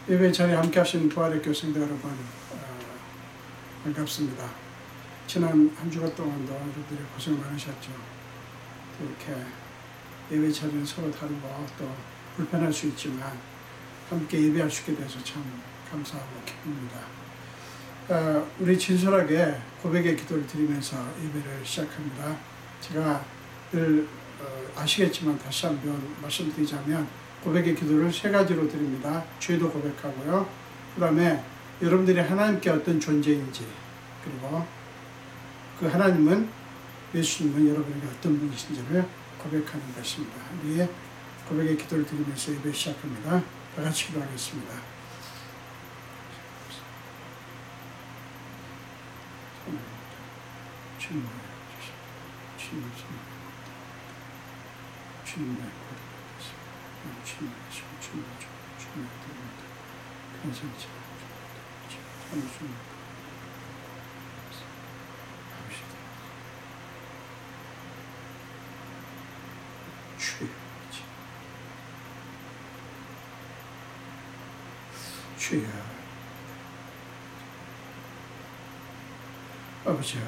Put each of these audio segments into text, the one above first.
예배 자리에 함께 하신 부활의 교성들 여러분, 반갑습니다. 지난 한 주간 동안도 여러분들이 고생 많으셨죠. 이렇게 예배 자리는 서로 다르고 또 불편할 수 있지만 함께 예배할 수 있게 돼서 참 감사하고 기쁩니다. 우리 진솔하게 고백의 기도를 드리면서 예배를 시작합니다. 제가 늘 아시겠지만 다시 한번 말씀드리자면 고백의 기도를 세 가지로 드립니다. 죄도 고백하고요. 그 다음에 여러분들이 하나님께 어떤 존재인지, 그리고 그 하나님은, 예수님은 여러분에게 어떤 분이신지를 고백하는 것입니다. 우리의 고백의 기도를 드리면서 예배 시작합니다. 다 같이 기도하겠습니다. 주여, 아버지야,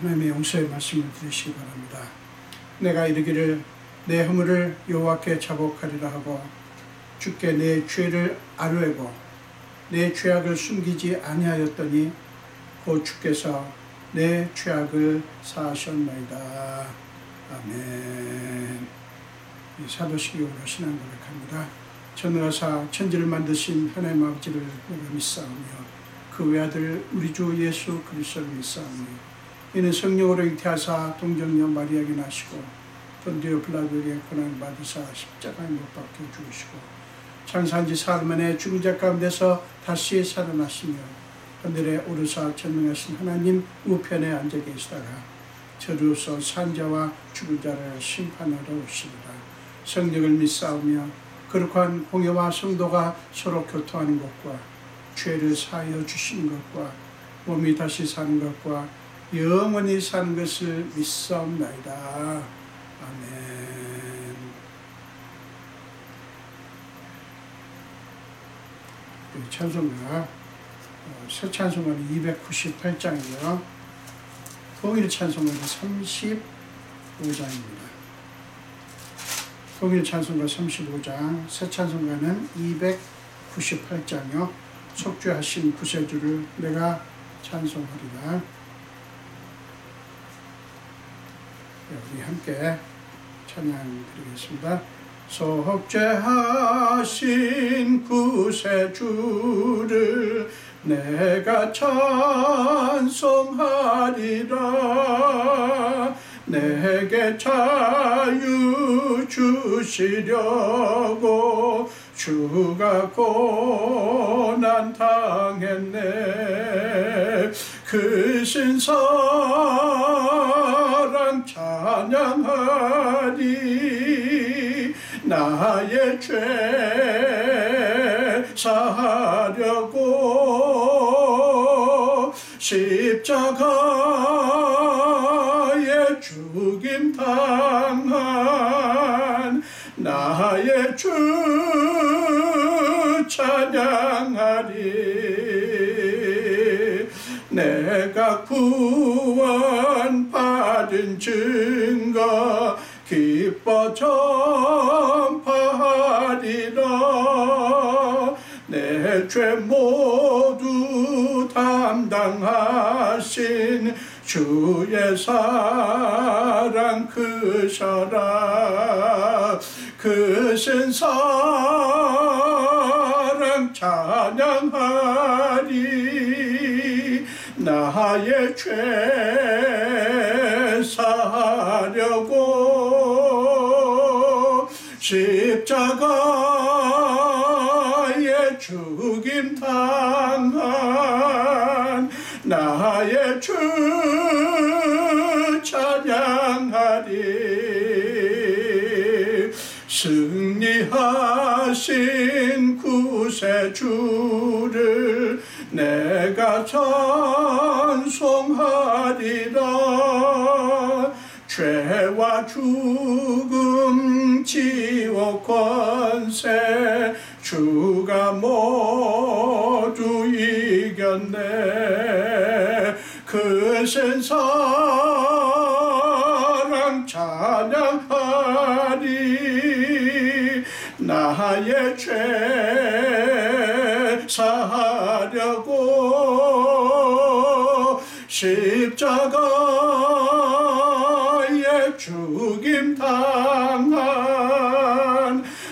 하나님의 용서의 말씀을 드리시기 바랍니다. 내가 이르기를 내 허물을 여호와께 자복하리라 하고 주께 내 죄를 아뢰고 내 죄악을 숨기지 아니하였더니 곧 주께서 내 죄악을 사하셨나이다. 아멘. 사도신경으로 신앙 고백합니다. 전능하사 천지를 만드신 하나님 아버지를 믿사오며 그 외아들 우리 주 예수 그리스도를 믿사오며 이는 성령으로 잉태하사 동정녀 마리아에게 나시고 본디오 빌라도에게 고난을 받으사 십자가에 못 박혀 죽으시고 장사한 지 사흘 만에 죽은 자 가운데서 다시 살아나시며 하늘에 오르사 전능하신 하나님 우편에 앉아 계시다가 저주로서 산 자와 죽은 자를 심판하러 오시리라. 성령을 믿사오며 거룩한 공회와 성도가 서로 교통하는 것과 죄를 사하여 주시는 것과 몸이 다시 사는 것과 영원히 사는 것을 믿사옵나이다. 아멘. 찬송가 새 찬송가는 298장이고요. 통일 찬송가는 35장입니다. 통일 찬송가 35장, 새 찬송가는 298장이요. 속죄하신 구세주를 내가 찬송하리라. 우리 함께 찬양 드리겠습니다. 속죄하신 구세주를 내가 찬송하리라. 내게 자유 주시려고 주가 고난 당했네. 그 신사랑 찬양하리. 나의 죄 사하려고 십자가에 죽임 당한 나의 주 찬양하리. 내가 구원받은 증거 기뻐 전파하리라. 내 죄 모두 담당하신 주의 사랑 크셔라. 크신 사랑 찬양하리. 나의 죄 사하려고 십자가에 죽임 당한 나의 주 찬양하리. 승리하신 구 구세주를 내가 찬송하리라. 죄와 죽음 지옥 권세 주가 모두 이겼네. 그 신사랑 찬양하리. 나의 죄 사하려고 십자가에 죽임 당한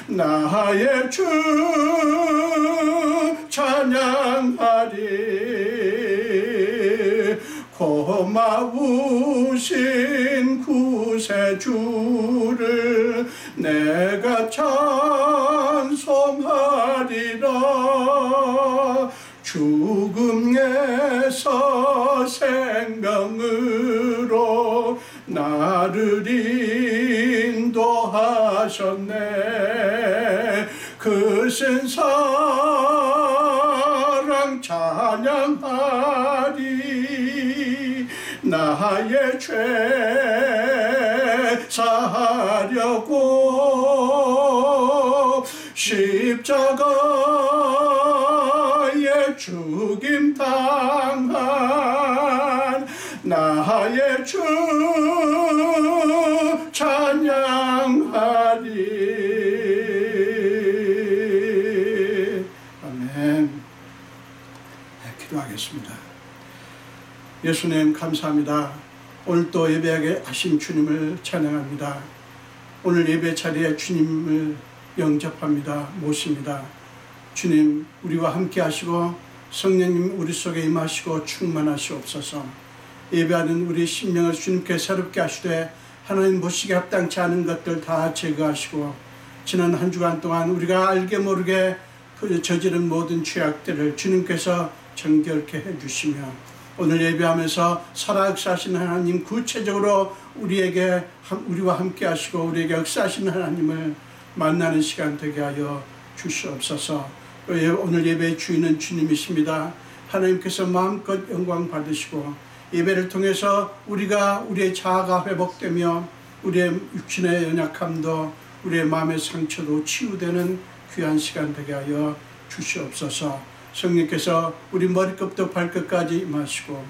나의 주 찬양하리. 고마우신 구세주를 내가 찬송하리라. 죽음에서 생명으로 나를 인도하셨네. 그 신사랑 찬양하리. 나의 죄 사하려고 십자가에 죽임 당한 나의 주 찬양하리. 아멘. 기도하겠습니다. 예수님 감사합니다. 오늘 또 예배하게 하신 주님을 찬양합니다. 오늘 예배 자리에 주님을 영접합니다. 모십니다. 주님 우리와 함께 하시고 성령님 우리 속에 임하시고 충만하시옵소서. 예배하는 우리 심령을 주님께 새롭게 하시되 하나님 보시기에 합당치 않은 것들 다 제거하시고 지난 한 주간 동안 우리가 알게 모르게 저지른 모든 죄악들을 주님께서 정결케 해주시며 오늘 예배하면서 살아역사하시는 하나님 구체적으로 우리와 함께 하시고 우리에게 역사하시는 하나님을 만나는 시간 되게 하여 주시옵소서. 오늘 예배의 주인은 주님이십니다. 하나님께서 마음껏 영광 받으시고 예배를 통해서 우리의 자아가 회복되며 우리의 육신의 연약함도 우리의 마음의 상처도 치유되는 귀한 시간 되게 하여 주시옵소서. 성령께서 우리 머리끝부터 발끝까지 임하시고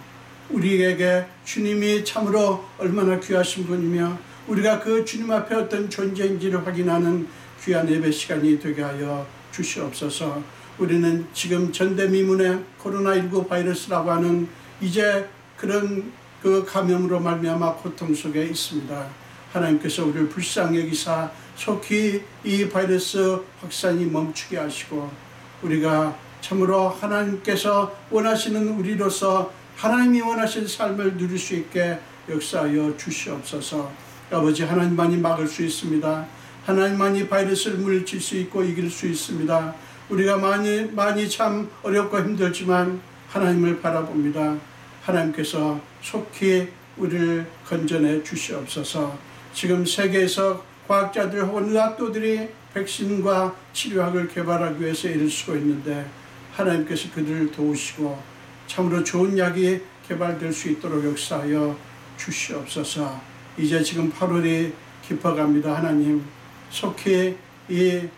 우리에게 주님이 참으로 얼마나 귀하신 분이며 우리가 그 주님 앞에 어떤 존재인지를 확인하는 귀한 예배 시간이 되게 하여 주시옵소서. 우리는 지금 전대미문의 코로나19 바이러스라고 하는 이제 그런 그 감염으로 말미암아 고통 속에 있습니다. 하나님께서 우리를 불쌍히 여기사 속히 이 바이러스 확산이 멈추게 하시고 우리가 참으로 하나님께서 원하시는 우리로서 하나님이 원하신 삶을 누릴 수 있게 역사하여 주시옵소서. 아버지 하나님만이 막을 수 있습니다. 하나님만이 바이러스를 물리칠 수 있고 이길 수 있습니다. 우리가 많이 참 어렵고 힘들지만 하나님을 바라봅니다. 하나님께서 속히 우리를 건져내 주시옵소서. 지금 세계에서 과학자들 혹은 의학도들이 백신과 치료약을 개발하기 위해서 애를 쓰고 있는데 하나님께서 그들을 도우시고 참으로 좋은 약이 개발될 수 있도록 역사하여 주시옵소서. 이제 지금 8월이 깊어갑니다. 하나님 속히 이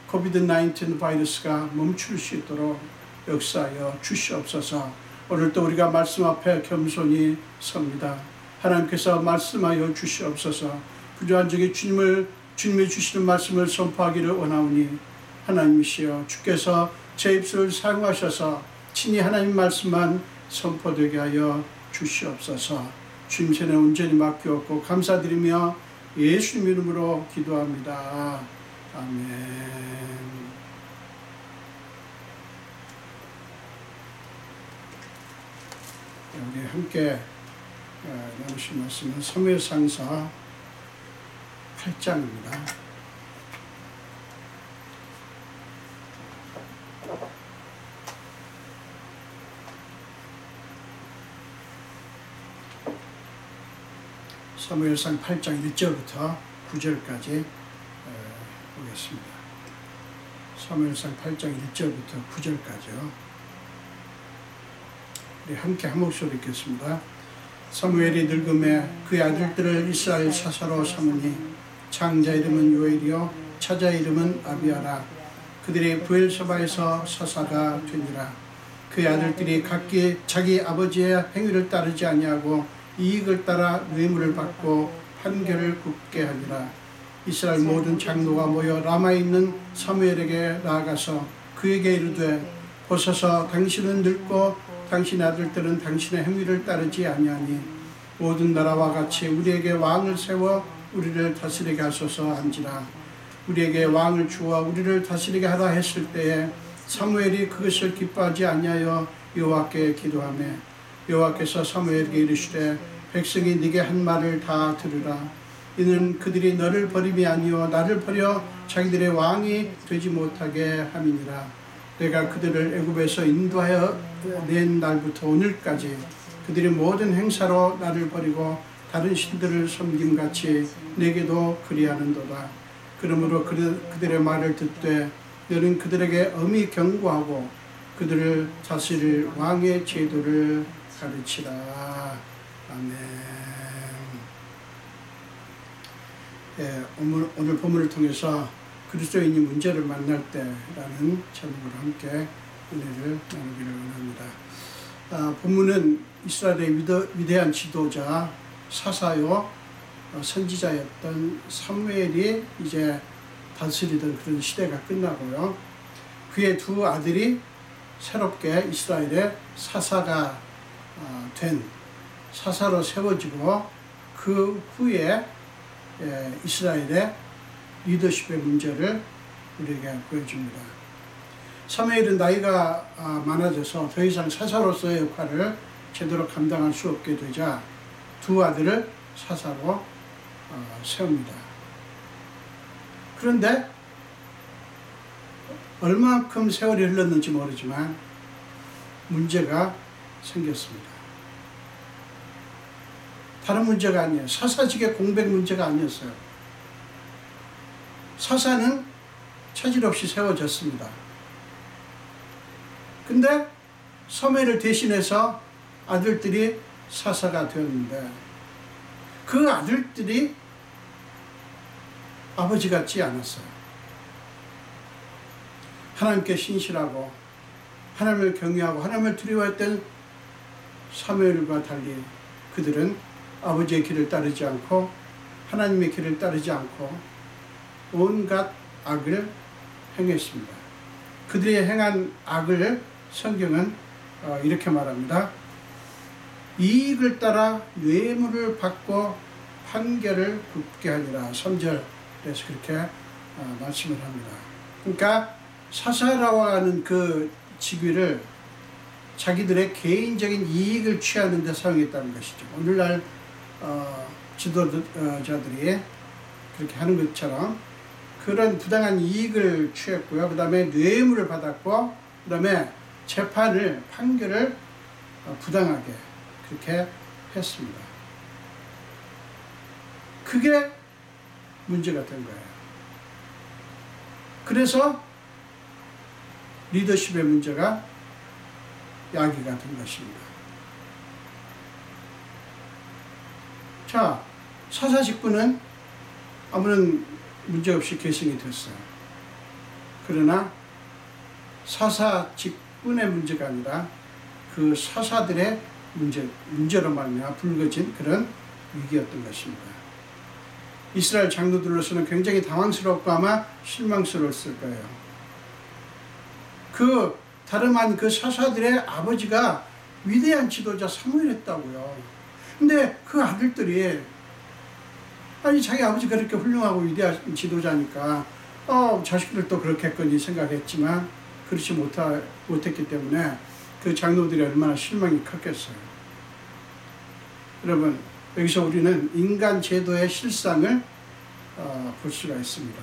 코비드-19 바이러스가 멈출 수 있도록 역사하여 주시옵소서. 오늘도 우리가 말씀 앞에 겸손히 섭니다. 하나님께서 말씀하여 주시옵소서. 부조한 적이 주님이 주시는 말씀을 선포하기를 원하오니 하나님이시여 주께서 제 입술을 사용하셔서 친히 하나님 말씀만 선포되게 하여 주시옵소서. 주님 전에 온전히 맡기옵고 감사드리며 예수님 이름으로 기도합니다. 아멘. 우리 함께 나누신 말씀은 사무엘상사 8장입니다. 사무엘상 8장 1절부터 9절까지 보겠습니다. 사무엘상 8장 1절부터 9절까지요. 우리 함께 한 목소리 읽겠습니다. 사무엘이 늙음에 그의 아들들을 이스라엘 사사로 삼으니 장자 이름은 요엘이요 차자 이름은 아비아라. 그들이 브엘세바에서 사사가 되니라. 그의 아들들이 각기 자기 아버지의 행위를 따르지 아니하고 이익을 따라 뇌물을 받고 판결을 굽게 하니라. 이스라엘 모든 장로가 모여 라마에 있는 사무엘에게 나아가서 그에게 이르되 보소서 당신은 늙고 당신의 아들들은 당신의 행위를 따르지 아니하니 모든 나라와 같이 우리에게 왕을 세워 우리를 다스리게 하소서 한지라. 우리에게 왕을 주어 우리를 다스리게 하라 했을 때에 사무엘이 그것을 기뻐하지 아니하여 여호와께 기도하며 여호와께서 사무엘에게 이르시되 백성이 네게 한 말을 다 들으라. 이는 그들이 너를 버림이 아니요 나를 버려 자기들의 왕이 되지 못하게 함이니라. 내가 그들을 애굽에서 인도하여 낸 날부터 오늘까지 그들의 모든 행사로 나를 버리고 다른 신들을 섬김같이 내게도 그리하는도다. 그러므로 그들의 말을 듣되 너는 그들에게 엄히 경고하고 그들을 다스릴 왕의 제도를 가르치라. 아멘. 오늘 본문을 통해서 그리스도인이 문제를 만날 때라는 제목으로 함께 은혜를 나누기를 원합니다. 본문은 이스라엘의 위대한 지도자 사사요 선지자였던 사무엘이 이제 다스리던 그런 시대가 끝나고요. 그의 두 아들이 새롭게 이스라엘의 사사가 된 사사로 세워지고 그 후에 이스라엘의 리더십의 문제를 우리에게 보여줍니다. 사무엘은 나이가 많아져서 더 이상 사사로서의 역할을 제대로 감당할 수 없게 되자 두 아들을 사사로 세웁니다. 그런데 얼마만큼 세월이 흘렀는지 모르지만 문제가 생겼습니다. 다른 문제가 아니에요. 사사직의 공백 문제가 아니었어요. 사사는 차질 없이 세워졌습니다. 근데 사무엘을 대신해서 아들들이 사사가 되었는데 그 아들들이 아버지 같지 않았어요. 하나님께 신실하고 하나님을 경외하고 하나님을 두려워했던 사무엘과 달리 그들은 아버지의 길을 따르지 않고 하나님의 길을 따르지 않고 온갖 악을 행했습니다. 그들이 행한 악을 성경은 이렇게 말합니다. 이익을 따라 뇌물을 받고 판결을 굽게 하니라. 3절에서 그렇게 말씀을 합니다. 그러니까 사사라고 하는 그 직위를 자기들의 개인적인 이익을 취하는 데 사용했다는 것이죠. 오늘날 지도자들이 그렇게 하는 것처럼 그런 부당한 이익을 취했고요. 그 다음에 뇌물을 받았고 그 다음에 판결을 부당하게 그렇게 했습니다. 그게 문제가 된 거예요. 그래서 리더십의 문제가 야기가 된 것입니다. 자, 사사 직분은 아무런 문제없이 계승이 됐어요. 그러나 사사 직분의 문제가 아니라 그 사사들의 문제로 말미암아 불거진 그런 위기였던 것입니다. 이스라엘 장로들로서는 굉장히 당황스럽고 아마 실망스러웠을 거예요. 다름 아닌 그 사사들의 아버지가 위대한 지도자 사무엘이었다고요. 근데 그 아들들이 아니 자기 아버지가 그렇게 훌륭하고 위대한 지도자니까 자식들도 그렇겠거니 생각했지만 그렇지 못했기 때문에 그 장로들이 얼마나 실망이 컸겠어요. 여러분 여기서 우리는 인간 제도의 실상을 볼 수가 있습니다.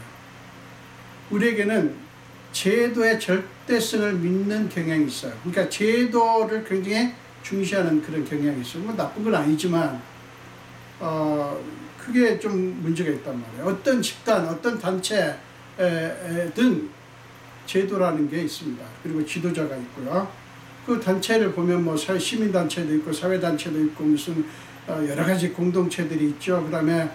우리에게는 제도의 절대성을 믿는 경향이 있어요. 그러니까 제도를 굉장히 중시하는 그런 경향이 있어요. 뭐 나쁜 건 아니지만 그게 좀 문제가 있단 말이에요. 어떤 집단, 어떤 단체든 제도라는 게 있습니다. 그리고 지도자가 있고요. 그 단체를 보면 뭐 시민단체도 있고 사회단체도 있고 무슨 여러 가지 공동체들이 있죠. 그 다음에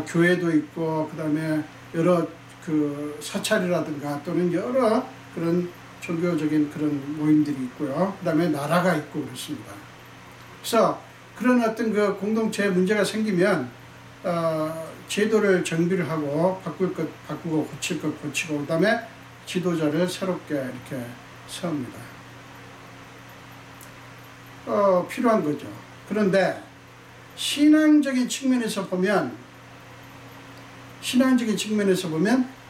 교회도 있고, 그 다음에 여러 그 사찰이라든가 또는 여러 그런 종교적인 그런 모임들이 있고요. 그 다음에 나라가 있고 그렇습니다. 그래서 그런 어떤 그 공동체에 문제가 생기면 제도를 정비를 하고 바꿀 것 바꾸고 고칠 것 고치고 그 다음에 지도자를 새롭게 이렇게 세웁니다. 필요한 거죠. 그런데 신앙적인 측면에서 보면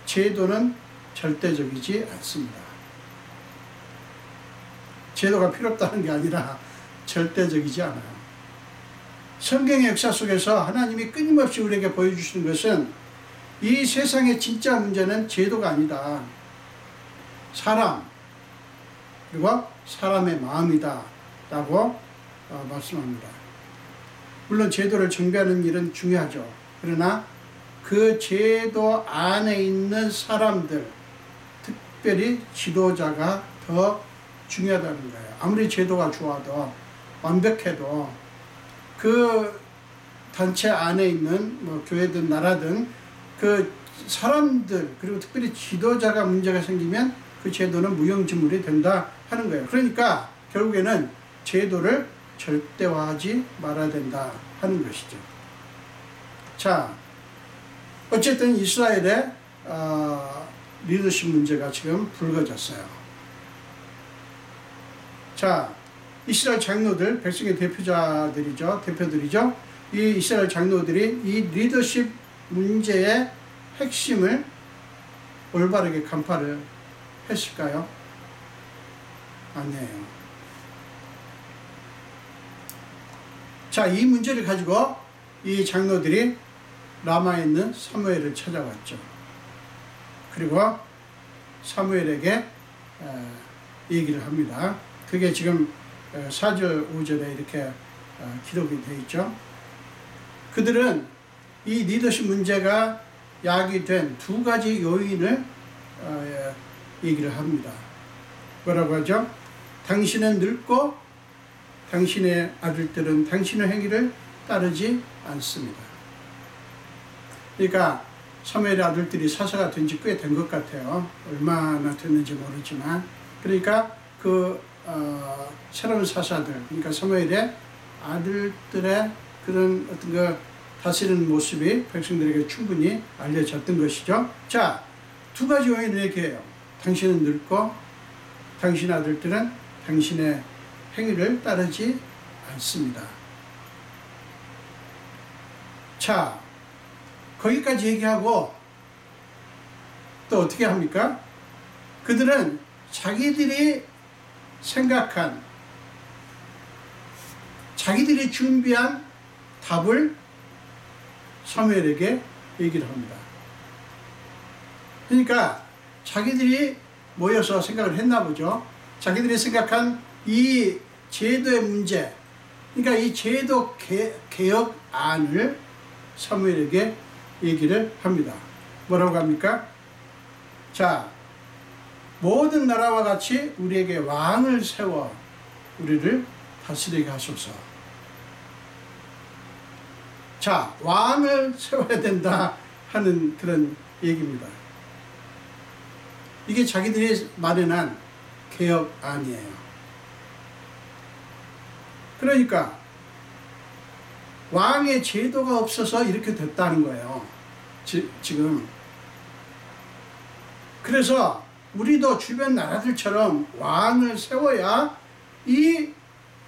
제도는 절대적이지 않습니다. 제도가 필요 없다는 게 아니라 절대적이지 않아요. 성경의 역사 속에서 하나님이 끊임없이 우리에게 보여주시는 것은 이 세상의 진짜 문제는 제도가 아니다. 사람, 그리고 사람의 마음이다 라고 말씀합니다. 물론 제도를 정비하는 일은 중요하죠. 그러나 그 제도 안에 있는 사람들, 특별히 지도자가 더 중요하다는 거예요. 아무리 제도가 좋아도 완벽해도 그 단체 안에 있는 뭐 교회든 나라든 그 사람들 그리고 특별히 지도자가 문제가 생기면 그 제도는 무용지물이 된다 하는 거예요. 그러니까 결국에는 제도를 절대화하지 말아야 된다 하는 것이죠. 자, 어쨌든 이스라엘의 리더십 문제가 지금 불거졌어요. 자, 이스라엘 장로들, 백성의 대표들이죠. 이 이스라엘 장로들이 이 리더십 문제의 핵심을 올바르게 간파를 했을까요? 아니에요. 자, 이 문제를 가지고 이 장로들이 라마에 있는 사무엘을 찾아왔죠. 그리고 사무엘에게 얘기를 합니다. 그게 지금 4절 5절에 이렇게 기록이 되어 있죠. 그들은 이 리더십 문제가 야기된 두 가지 요인을 얘기를 합니다. 뭐라고 하죠? 당신은 늙고 당신의 아들들은 당신의 행위를 따르지 않습니다. 그러니까 사무엘의 아들들이 사사가 된 지 꽤 된 것 같아요. 얼마나 됐는지 모르지만. 그러니까 그 새로운 사사들, 그러니까 사무엘의 아들들의 그런 어떤 그 다스리는 모습이 백성들에게 충분히 알려졌던 것이죠. 자, 두 가지 요인을 얘기해요. 당신은 늙고 당신 아들들은 당신의 행위를 따르지 않습니다. 자, 거기까지 얘기하고 또 어떻게 합니까? 그들은 자기들이 생각한, 자기들이 준비한 답을 사무엘에게 얘기를 합니다. 그러니까 자기들이 모여서 생각을 했나 보죠. 자기들이 생각한 이 제도의 문제, 그러니까 이 제도 개혁안을 사무엘에게 얘기를 합니다. 뭐라고 합니까? 자, 모든 나라와 같이 우리에게 왕을 세워 우리를 다스리게 하소서. 자, 왕을 세워야 된다 하는 그런 얘기입니다. 이게 자기들이 마련한 개혁안이에요. 그러니까 왕의 제도가 없어서 이렇게 됐다는 거예요. 지금. 그래서 우리도 주변 나라들처럼 왕을 세워야 이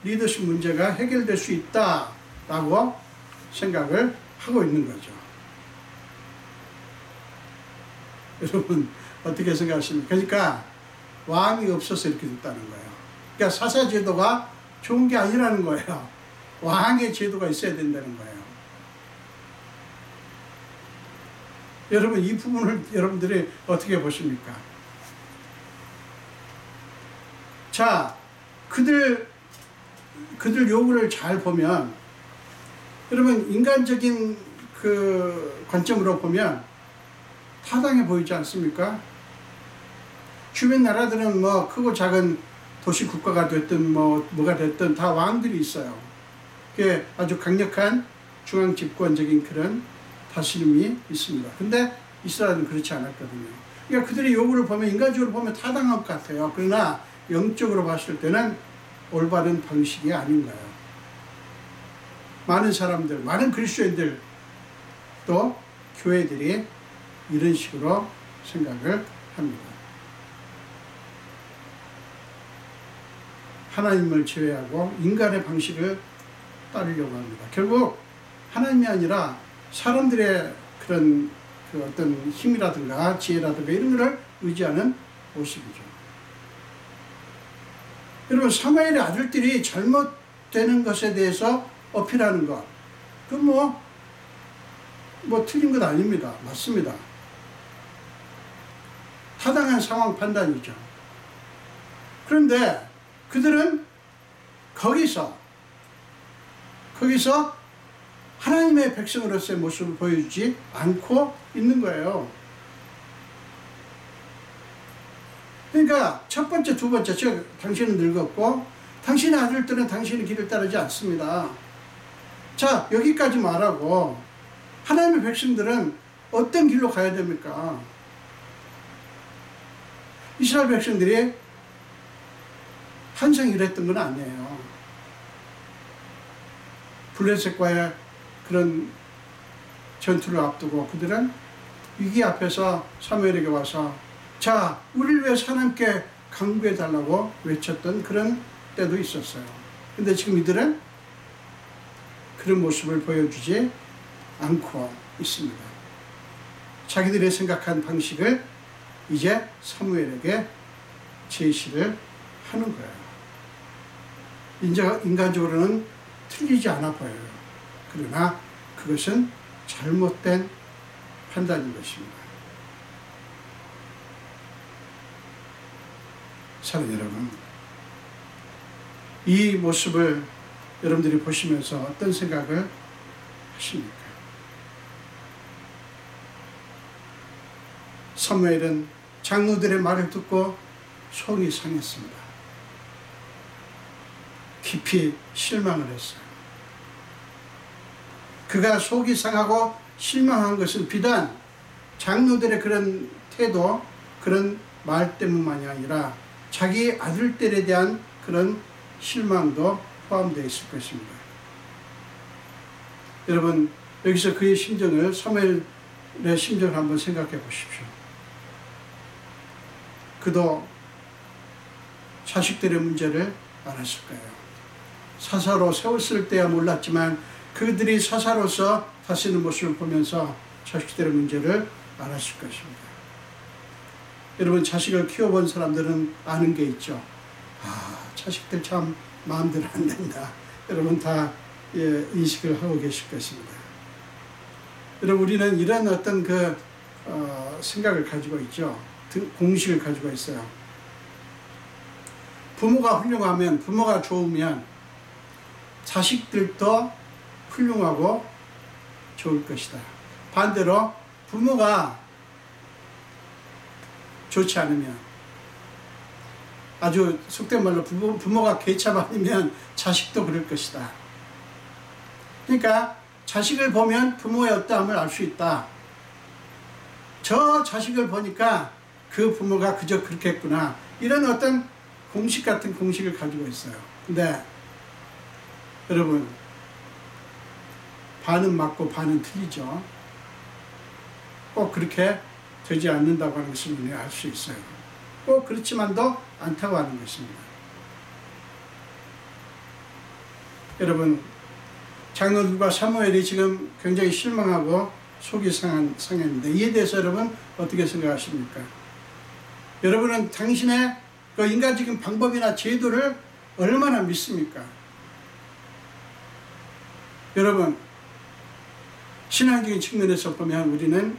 리더십 문제가 해결될 수 있다라고 생각을 하고 있는 거죠. 여러분 어떻게 생각하십니까? 그러니까 왕이 없어서 이렇게 됐다는 거예요. 그러니까 사사제도가 좋은 게 아니라는 거예요. 왕의 제도가 있어야 된다는 거예요. 여러분 이 부분을 여러분들이 어떻게 보십니까? 자, 그들 요구를 잘 보면, 여러분 인간적인 그 관점으로 보면 타당해 보이지 않습니까? 주변 나라들은 뭐 크고 작은 도시 국가가 됐든 뭐가 됐든 다 왕들이 있어요. 그게 아주 강력한 중앙 집권적인 그런 다스림이 있습니다. 근데 이스라엘은 그렇지 않았거든요. 그러니까 그들의 요구를 보면 인간적으로 보면 타당한 것 같아요. 그러나 영적으로 봤을 때는 올바른 방식이 아닌 거예요. 많은 사람들, 많은 그리스도인들 또 교회들이 이런 식으로 생각을 합니다. 하나님을 제외하고 인간의 방식을 따르려고 합니다. 결국 하나님이 아니라 사람들의 그런 그 어떤 힘이라든가 지혜라든가 이런 것을 의지하는 모습이죠. 여러분, 사무엘의 아들들이 잘못되는 것에 대해서 어필하는 것, 그건 뭐 틀린 것 아닙니다. 맞습니다. 타당한 상황 판단이죠. 그런데 그들은 거기서 하나님의 백성으로서의 모습을 보여주지 않고 있는 거예요. 그러니까 첫 번째, 두 번째, 당신은 늙었고 당신의 아들들은 당신의 길을 따르지 않습니다. 자, 여기까지 말하고 하나님의 백성들은 어떤 길로 가야 됩니까? 이스라엘 백성들이 항상 이랬던 건 아니에요. 블레셋과의 그런 전투를 앞두고 그들은 위기 앞에서 사무엘에게 와서 자, 우리를 위해서 하나님께 간구해달라고 외쳤던 그런 때도 있었어요. 근데 지금 이들은 그런 모습을 보여주지 않고 있습니다. 자기들이 생각한 방식을 이제 사무엘에게 제시를 하는 거예요. 인간적으로는 틀리지 않아 보여요. 그러나 그것은 잘못된 판단인 것입니다. 사랑하는 여러분, 이 모습을 여러분들이 보시면서 어떤 생각을 하십니까? 사무엘은 장로들의 말을 듣고 속이 상했습니다. 깊이 실망을 했어요. 그가 속이 상하고 실망한 것은 비단 장로들의 그런 태도, 그런 말 때문만이 아니라 자기 아들들에 대한 그런 실망도 포함되어 있을 것입니다. 여러분, 여기서 그의 심정을, 사무엘의 심정을 한번 생각해 보십시오. 그도 자식들의 문제를 알았을 거예요. 사사로 세웠을 때야 몰랐지만 그들이 사사로서 다스리는 모습을 보면서 자식들의 문제를 알았을 것입니다. 여러분, 자식을 키워본 사람들은 아는 게 있죠. 자식들 참 마음대로 안 된다. 여러분 다 인식을 하고 계실 것입니다. 여러분, 우리는 이런 어떤 생각을 가지고 있죠. 공식을 가지고 있어요. 부모가 훌륭하면, 부모가 좋으면 자식들도 훌륭하고 좋을 것이다. 반대로 부모가 좋지 않으면, 아주 속된 말로 부모가 개참 아니면 자식도 그럴 것이다. 그러니까 자식을 보면 부모의 어떠함을 알 수 있다. 저 자식을 보니까 그 부모가 그저 그렇게 했구나. 이런 어떤 공식 같은 공식을 가지고 있어요. 근데 여러분, 반은 맞고 반은 틀리죠. 꼭 그렇게 되지 않는다고 하는 것을 우리가 알 수 있어요. 꼭 그렇지만도 않다고 하는 것입니다. 여러분, 장로들과 사무엘이 지금 굉장히 실망하고 속이 상했는데 이에 대해서 여러분 어떻게 생각하십니까? 여러분은 당신의 그 인간적인 방법이나 제도를 얼마나 믿습니까? 여러분, 신앙적인 측면에서 보면 우리는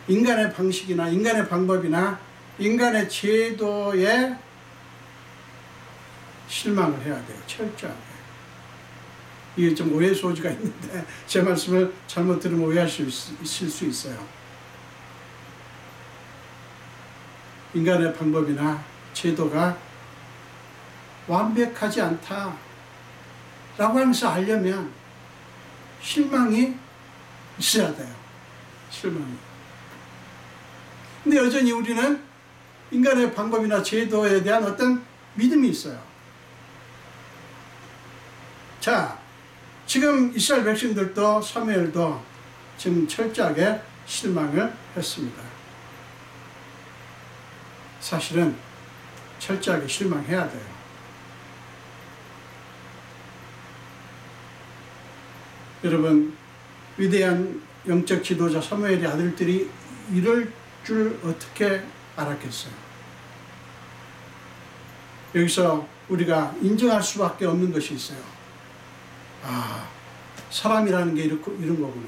인간의 방식이나 인간의 방법이나 인간의 제도에 실망을 해야 돼요. 철저하게. 이게 좀 오해 소지가 있는데 제 말씀을 잘못 들으면 오해할 수 있을 수 있어요. 인간의 방법이나 제도가 완벽하지 않다 라고 하면서 알려면 실망이 있어야 돼요. 실망이. 근데 여전히 우리는 인간의 방법이나 제도에 대한 어떤 믿음이 있어요. 자, 지금 이스라엘 백성들도 사무엘도 지금 철저하게 실망을 했습니다. 사실은 철저하게 실망해야 돼요. 여러분, 위대한 영적 지도자 사무엘의 아들들이 이럴 줄 어떻게 알았겠어요? 여기서 우리가 인정할 수밖에 없는 것이 있어요. 아, 사람이라는 게 이런 거구나.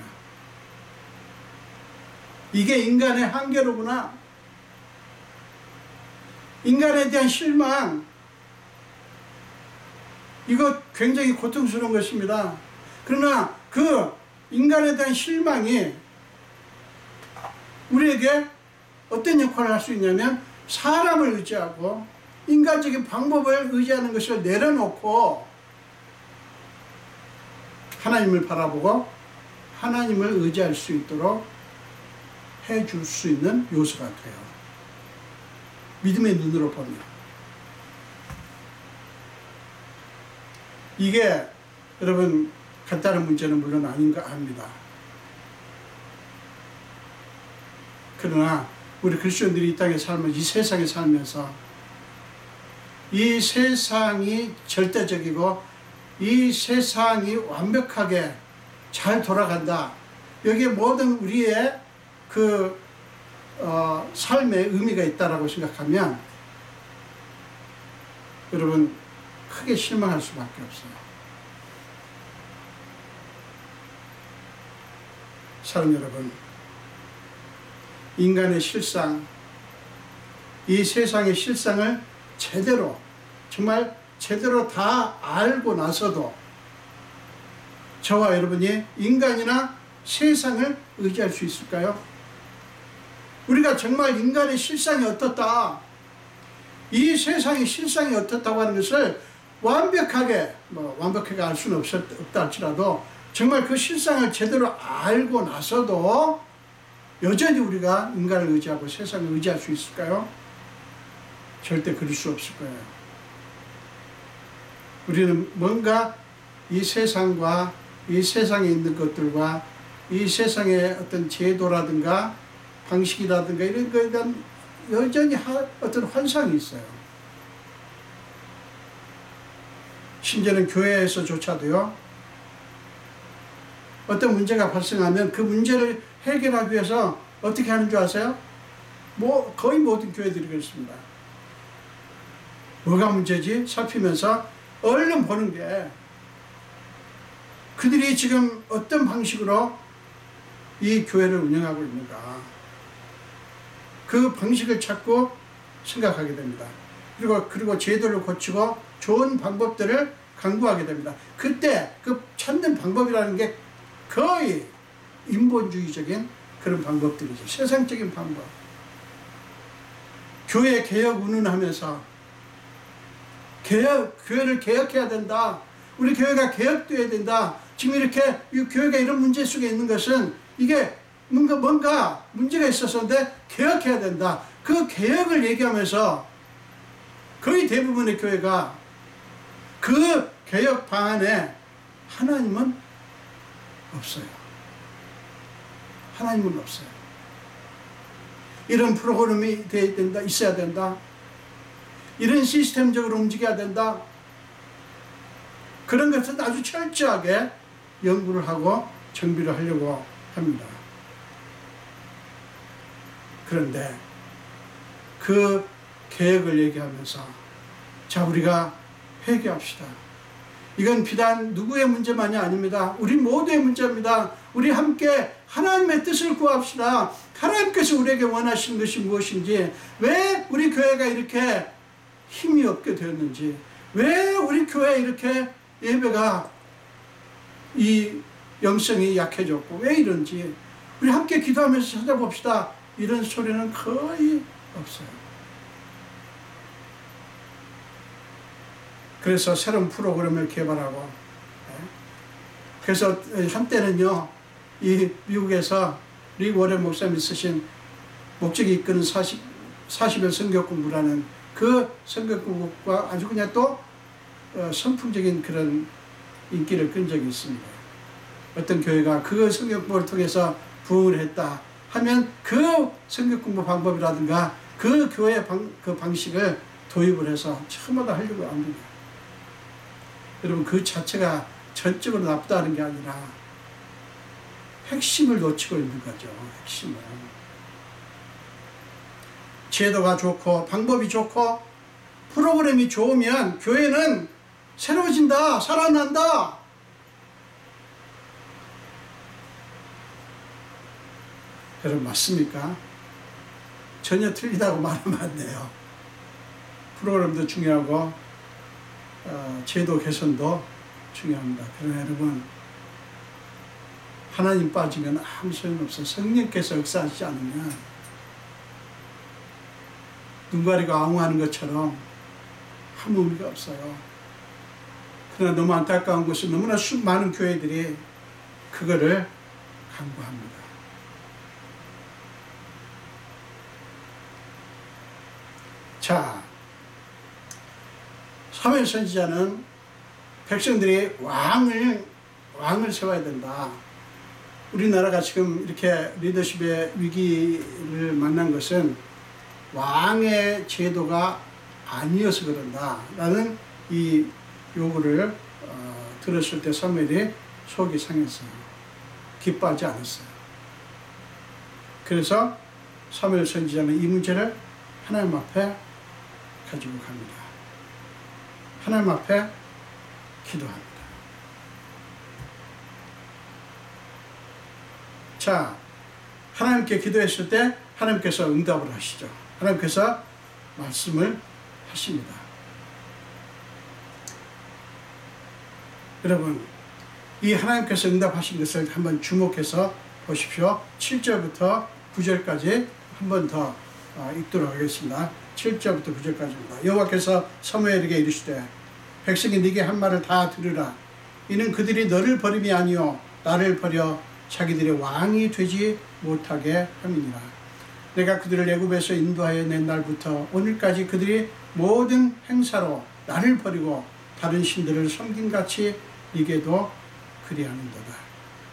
이게 인간의 한계로구나. 인간에 대한 실망, 이거 굉장히 고통스러운 것입니다. 그러나 그 인간에 대한 실망이 우리에게 어떤 역할을 할 수 있냐면 사람을 의지하고 인간적인 방법을 의지하는 것을 내려놓고 하나님을 바라보고 하나님을 의지할 수 있도록 해줄 수 있는 요소가 돼요. 믿음의 눈으로 보면. 이게 여러분 간단한 문제는 물론 아닌가 합니다. 그러나 우리 그리스도인들이 이 땅에 살면서, 이 세상에 살면서 이 세상이 절대적이고 이 세상이 완벽하게 잘 돌아간다. 여기에 모든 우리의 그 삶의 의미가 있다라고 생각하면 여러분 크게 실망할 수밖에 없어요. 사랑 여러분, 인간의 실상, 이 세상의 실상을 제대로, 정말 제대로 다 알고 나서도 저와 여러분이 인간이나 세상을 의지할 수 있을까요? 우리가 정말 인간의 실상이 어떻다, 이 세상의 실상이 어떻다고 하는 것을 완벽하게, 완벽하게 알 수는 없다 할지라도 정말 그 실상을 제대로 알고 나서도 여전히 우리가 인간을 의지하고 세상을 의지할 수 있을까요? 절대 그럴 수 없을 거예요. 우리는 뭔가 이 세상과 이 세상에 있는 것들과 이 세상의 어떤 제도라든가 방식이라든가 이런 것에 대한 여전히 어떤 환상이 있어요. 심지어는 교회에서조차도요, 어떤 문제가 발생하면 그 문제를 해결하기 위해서 어떻게 하는 줄 아세요? 거의 모든 교회들이 그렇습니다. 뭐가 문제지? 살피면서 얼른 보는 게 그들이 지금 어떤 방식으로 이 교회를 운영하고 있는가, 그 방식을 찾고 생각하게 됩니다. 그리고 제도를 고치고 좋은 방법들을 강구하게 됩니다. 그때 그 찾는 방법이라는 게 거의 인본주의적인 그런 방법들이죠. 세상적인 방법. 교회 개혁 운운하면서 교회를 개혁해야 된다. 우리 교회가 개혁돼야 된다. 지금 이렇게 이 교회가 이런 문제 속에 있는 것은 이게 뭔가 문제가 있었는데 개혁해야 된다. 그 개혁을 얘기하면서 거의 대부분의 교회가 그 개혁 방안에 하나님은 없어요. 하나님은 없어요. 이런 프로그램이 있어야 된다. 이런 시스템적으로 움직여야 된다. 그런 것은 아주 철저하게 연구를 하고 정비를 하려고 합니다. 그런데 그 계획을 얘기하면서 자, 우리가 회개합시다. 이건 비단 누구의 문제만이 아닙니다. 우리 모두의 문제입니다. 우리 함께 하나님의 뜻을 구합시다. 하나님께서 우리에게 원하시는 것이 무엇인지, 왜 우리 교회가 이렇게 힘이 없게 되었는지, 왜 우리 교회에 이렇게 예배가 이 영성이 약해졌고 왜 이런지 우리 함께 기도하면서 찾아봅시다. 이런 소리는 거의 없어요. 그래서 새로운 프로그램을 개발하고, 그래서 한때는요, 이 미국에서 리 워렌 목사님이 쓰신 목적이 이끄는 40일 성경 공부라는 그 성경 공부가 아주 그냥 또 선풍적인 그런 인기를 끈 적이 있습니다. 어떤 교회가 그 성경 공부를 통해서 부흥을 했다 하면 그 성경 공부 방법이라든가 그 교회 그 방식을 도입을 해서 처음마다 하려고 합니다. 여러분, 그 자체가 전적으로 나쁘다는 게 아니라 핵심을 놓치고 있는 거죠. 핵심을. 제도가 좋고 방법이 좋고 프로그램이 좋으면 교회는 새로워진다, 살아난다. 여러분, 맞습니까? 전혀 틀리다고 말하면 안 돼요. 프로그램도 중요하고 제도 개선도 중요합니다. 그러나 여러분, 하나님 빠지면 아무 소용없어요. 성령께서 역사하지 않으면 눈가리가 앙호하는 것처럼 아무 의미가 없어요. 그러나 너무 안타까운 것은 너무나 많은 교회들이 그거를 간구합니다. 자, 사무엘 선지자는 백성들이 왕을 세워야 된다. 우리나라가 지금 이렇게 리더십의 위기를 만난 것은 왕의 제도가 아니어서 그런다 라는 이 요구를 들었을 때 사무엘이 속이 상했어요. 기뻐하지 않았어요. 그래서 사무엘 선지자는 이 문제를 하나님 앞에 가지고 갑니다. 하나님 앞에 기도합니다. 자, 하나님께 기도했을 때 하나님께서 응답을 하시죠. 하나님께서 말씀을 하십니다. 여러분, 이 하나님께서 응답하신 것을 한번 주목해서 보십시오. 7절부터 9절까지 한 번 더 읽도록 하겠습니다. 7절부터 9절까지입니다. 여호와께서 사무엘에게 이르시되 백성이 네게 한 말을 다 들으라. 이는 그들이 너를 버림이 아니요 나를 버려 자기들의 왕이 되지 못하게 함이니라. 내가 그들을 애굽에서 인도하여 낸 날부터 오늘까지 그들이 모든 행사로 나를 버리고 다른 신들을 섬김같이 네게도 그리하는도다.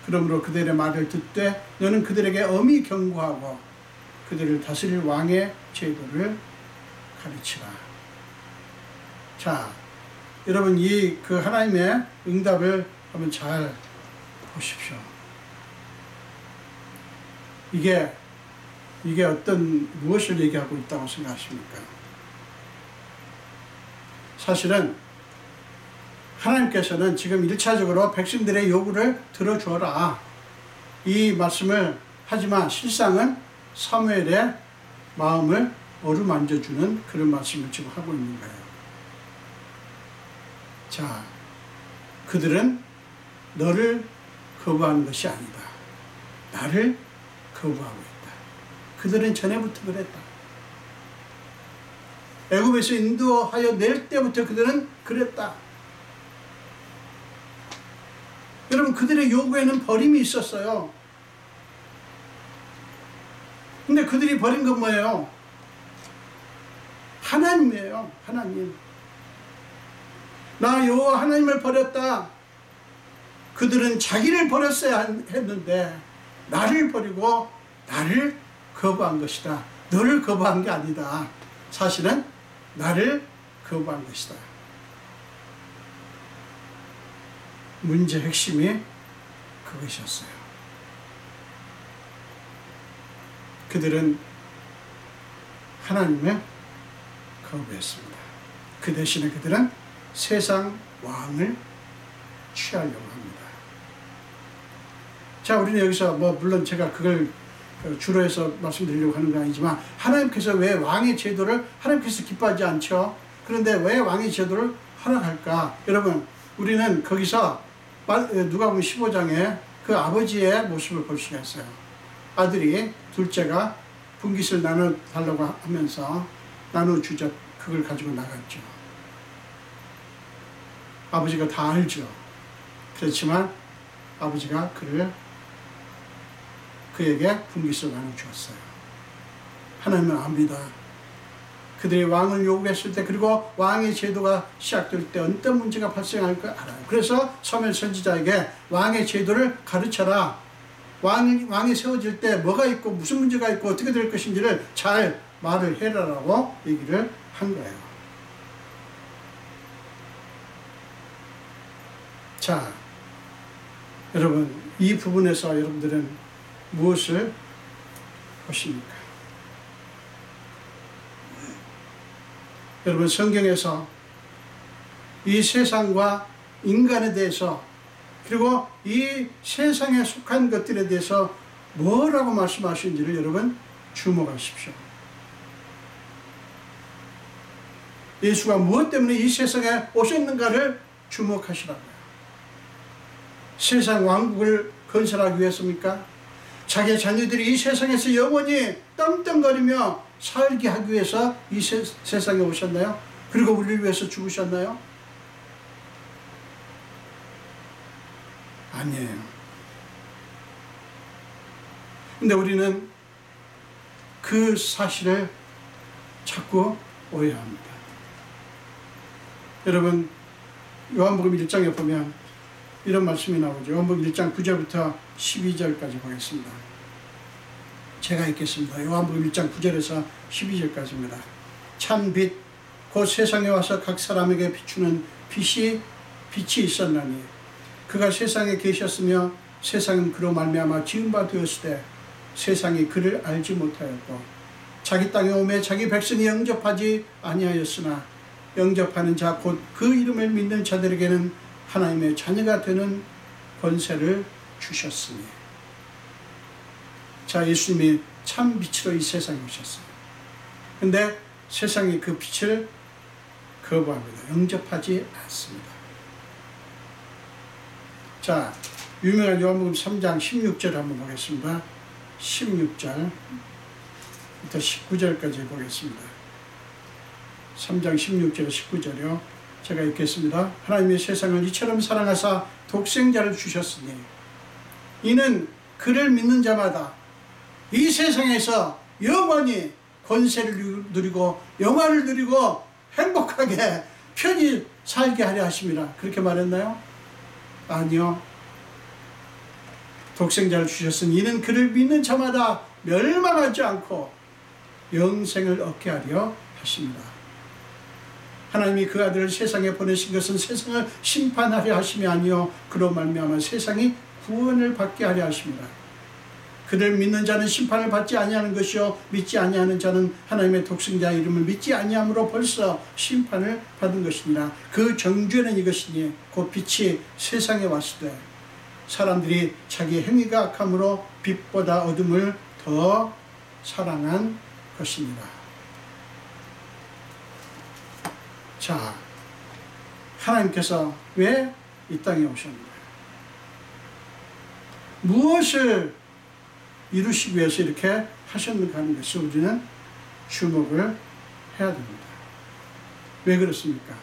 그러므로 그들의 말을 듣되 너는 그들에게 엄히 경고하고 그들을 다스릴 왕의 제도를 가르치라. 자, 여러분, 이 그 하나님의 응답을 한번 잘 보십시오. 이게 무엇을 얘기하고 있다고 생각하십니까? 사실은 하나님께서는 지금 1차적으로 백성들의 요구를 들어주어라 이 말씀을 하지만 실상은 사무엘의 마음을 어루만져주는 그런 말씀을 지금 하고 있는 거예요. 자, 그들은 너를 거부하는 것이 아니다. 나를 거부하고 있다. 그들은 전에부터 그랬다. 애굽에서 인도하여 낼 때부터 그들은 그랬다. 여러분, 그들의 요구에는 버림이 있었어요. 근데 그들이 버린 건 뭐예요? 하나님이에요. 하나님. 나 여호와 하나님을 버렸다. 그들은 자기를 버렸어야 했는데 나를 버리고 나를 거부한 것이다. 너를 거부한 게 아니다. 사실은 나를 거부한 것이다. 문제 핵심이 그것이었어요. 그들은 하나님을 거부했습니다. 그 대신에 그들은 세상 왕을 취하려고 합니다. 자, 우리는 여기서 물론 제가 그걸 주로 해서 말씀드리려고 하는 건 아니지만 하나님께서 왜 왕의 제도를 하나님께서 기뻐하지 않죠? 그런데 왜 왕의 제도를 허락할까? 여러분, 우리는 거기서 누가복음 15장에 그 아버지의 모습을 볼 수가 있어요. 아들이 둘째가 분깃을 나눠달라고 하면서 나눠주자 그걸 가지고 나갔죠. 아버지가 다 알죠. 그렇지만 아버지가 그에게 분깃을 나눠주었어요. 하나님은 압니다. 그들이 왕을 요구했을 때, 그리고 왕의 제도가 시작될 때 어떤 문제가 발생할 걸 알아요. 그래서 사무엘 선지자에게 왕의 제도를 가르쳐라. 왕이 세워질 때 뭐가 있고 무슨 문제가 있고 어떻게 될 것인지를 잘 말을 해라라고 얘기를 한 거예요. 자, 여러분, 이 부분에서 여러분들은 무엇을 보십니까? 여러분, 성경에서 이 세상과 인간에 대해서, 그리고 이 세상에 속한 것들에 대해서 뭐라고 말씀하시는지를 여러분 주목하십시오. 예수가 무엇 때문에 이 세상에 오셨는가를 주목하시라고요. 세상 왕국을 건설하기 위해서입니까? 자기 자녀들이 이 세상에서 영원히 떵떵거리며 살게 하기 위해서 이 세상에 오셨나요? 그리고 우리를 위해서 죽으셨나요? 아니에요. 근데 우리는 그 사실을 자꾸 오해합니다. 여러분, 요한복음 1장에 보면 이런 말씀이 나오죠. 요한복음 1장 9절부터 12절까지 보겠습니다. 제가 읽겠습니다. 요한복음 1장 9절에서 12절까지입니다. 참 빛, 곧 세상에 와서 각 사람에게 비추는 빛이 있었나니 그가 세상에 계셨으며 세상은 그로 말미암아 지은 바 되었을 때 세상이 그를 알지 못하였고 자기 땅에 오매 자기 백성이 영접하지 아니하였으나 영접하는 자 곧 그 이름을 믿는 자들에게는 하나님의 자녀가 되는 권세를 주셨으니. 자, 예수님이 참 빛으로 이 세상에 오셨어요. 근데 세상이 그 빛을 거부합니다. 영접하지 않습니다. 자, 유명한 요한복음 3장 16절 한번 보겠습니다. 16절부터 19절까지 보겠습니다. 3장 16절 19절이요. 제가 읽겠습니다. 하나님의 세상을 이처럼 사랑하사 독생자를 주셨으니 이는 그를 믿는 자마다 이 세상에서 영원히 권세를 누리고 영화를 누리고 행복하게 편히 살게 하려 하심이라. 그렇게 말했나요? 아니요. 독생자를 주셨으니 이는 그를 믿는 자마다 멸망하지 않고 영생을 얻게 하려 하십니다. 하나님이 그 아들을 세상에 보내신 것은 세상을 심판하려 하심이 아니요 그로 말미암아 세상이 구원을 받게 하려 하십니다. 그를 믿는 자는 심판을 받지 아니하는 것이요 믿지 아니하는 자는 하나님의 독생자 이름을 믿지 아니함으로 벌써 심판을 받은 것이니라. 그 정죄는 이것이니 곧 빛이 세상에 왔을 때 사람들이 자기 행위가 악함으로 빛보다 어둠을 더 사랑한 것이니라. 자, 하나님께서 왜 이 땅에 오셨는가? 무엇을 이루시기 위해서 이렇게 하셨는가 하는 것을 우리는 주목을 해야 됩니다. 왜 그렇습니까?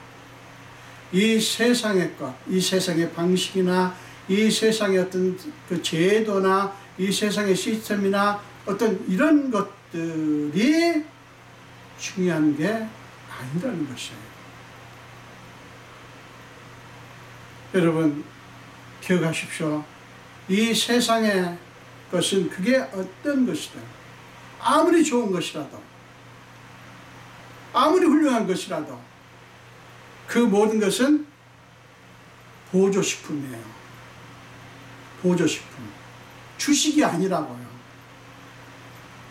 이 세상의 것, 이 세상의 방식이나 이 세상의 어떤 그 제도나 이 세상의 시스템이나 어떤 이런 것들이 중요한 게 아니라는 것이에요. 여러분, 기억하십시오. 이 세상의 것은 그게 어떤 것이든 아무리 좋은 것이라도 아무리 훌륭한 것이라도 그 모든 것은 보조식품이에요. 보조식품. 주식이 아니라고요.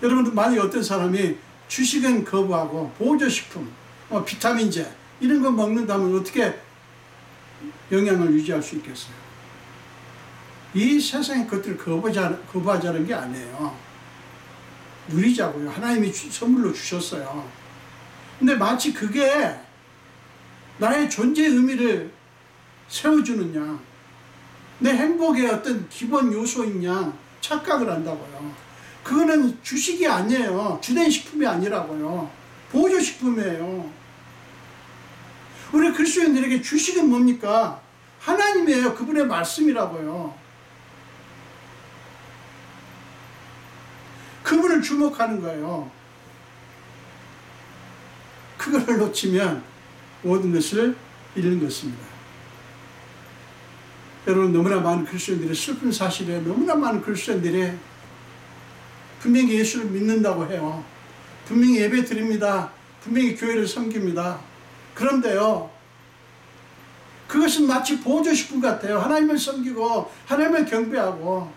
여러분, 만약에 어떤 사람이 주식은 거부하고 보조식품, 비타민제 이런 거 먹는다면 어떻게 영양을 유지할 수 있겠어요? 이 세상의 것들을 거부하자는 게 아니에요. 누리자고요. 하나님이 선물로 주셨어요. 근데 마치 그게 나의 존재의 의미를 세워주느냐, 내 행복의 어떤 기본 요소인 양 착각을 한다고요. 그거는 주식이 아니에요. 주된 식품이 아니라고요. 보조식품이에요. 우리 그리스도인들에게 주식은 뭡니까? 하나님이에요. 그분의 말씀이라고요. 그분을 주목하는 거예요. 그거를 놓치면 모든 것을 잃는 것입니다. 여러분, 너무나 많은 그리스도인들의 슬픈 사실에 너무나 많은 그리스도인들이 분명히 예수를 믿는다고 해요. 분명히 예배 드립니다. 분명히 교회를 섬깁니다. 그런데요, 그것은 마치 보조식품 같아요. 하나님을 섬기고 하나님을 경배하고